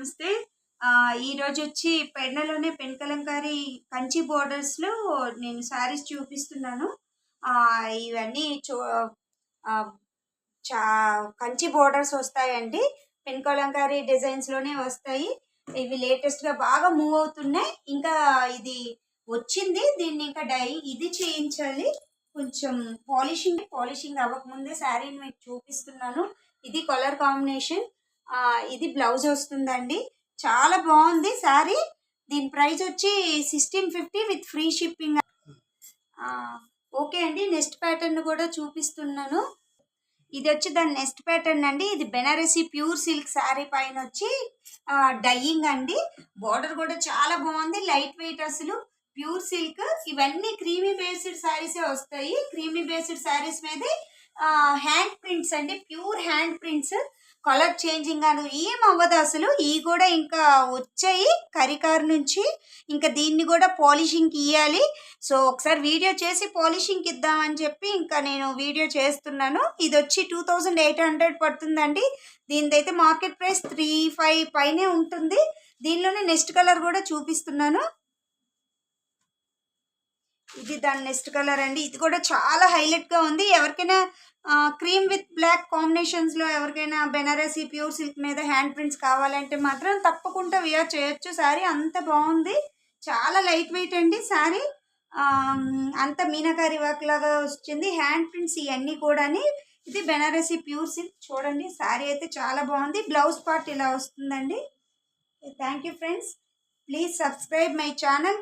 నమస్తే. ఈరోజు వచ్చి పెడనలోనే పెన్ కలంకారీ కంచి బోర్డర్స్‌లో నేను శారీస్ చూపిస్తున్నాను. ఇవన్నీ ఆహ్, చా కంచి బోర్డర్స్ వస్తాయండి. పెన్ కలంకారీ డిజైన్స్‌లోనే వస్తాయి. ఇవి లేటెస్ట్‌గా బాగా మూవ్ అవుతున్నాయి. ఇంకా ఇది వచ్చింది. దీన్ని ఇంకా ఇది చేయించాలి. కొంచెం పాలిషింగ్ అవ్వకముందే శారీని మీకు చూపిస్తున్నాను. ఇది కలర్ కాంబినేషన్. ఇది బ్లౌజ్ వస్తుందండి. చాలా బాగుంది శారీ. దీని ప్రైస్ వచ్చి 1650 విత్ ఫ్రీ షిప్పింగ్. ఓకే అండి. నెక్స్ట్ ప్యాటర్న్ కూడా చూపిస్తున్నాను. ఇది వచ్చి దాని నెక్స్ట్ ప్యాటర్న్ అండి. ఇది బెనారసీ ప్యూర్ సిల్క్ శారీ పైన వచ్చి డైయింగ్ అండి. బార్డర్ కూడా చాలా బాగుంది. లైట్ వెయిట్, అసలు ప్యూర్ సిల్క్. ఇవన్నీ క్రీమీ బేస్డ్ శారీసే వస్తాయి. క్రీమీ బేస్డ్ శారీస్ మీద హ్యాండ్ ప్రింట్స్ అండి. Pure hand prints. Colour changing అని ఏం అవ్వదు అసలు. ఈ కూడా ఇంకా వచ్చాయి కరికార్ నుంచి. ఇంకా దీన్ని కూడా పాలిషింగ్కి ఇవ్వాలి. సో ఒకసారి వీడియో చేసి పాలిషింగ్కి ఇద్దామని చెప్పి ఇంకా నేను వీడియో చేస్తున్నాను. ఇది వచ్చి 2800 పడుతుందండి. దీనిదైతే మార్కెట్ ప్రైస్ 35 పైనే ఉంటుంది. దీనిలోనే నెక్స్ట్ కలర్ కూడా చూపిస్తున్నాను. ఇది దాని నెక్స్ట్ కలర్ అండి. ఇది కూడా చాలా హైలైట్గా ఉంది. ఎవరికైనా క్రీమ్ విత్ బ్లాక్ కాంబినేషన్స్లో ఎవరికైనా బెనారసీ ప్యూర్ సిల్క్ మీద హ్యాండ్ ప్రింట్స్ కావాలంటే మాత్రం తప్పకుండా వియర్ చేయొచ్చు. శారీ అంత బాగుంది. చాలా లైట్ వెయిట్ అండి శారీ. అంత మీనాకారి వర్క్ లాగా వచ్చింది. హ్యాండ్ ప్రింట్స్ ఇవన్నీ కూడా. ఇది బెనారసీ ప్యూర్ సిల్క్. చూడండి శారీ అయితే చాలా బాగుంది. బ్లౌజ్ పార్ట్ ఇలా వస్తుందండి. Thank you friends. Please subscribe my channel.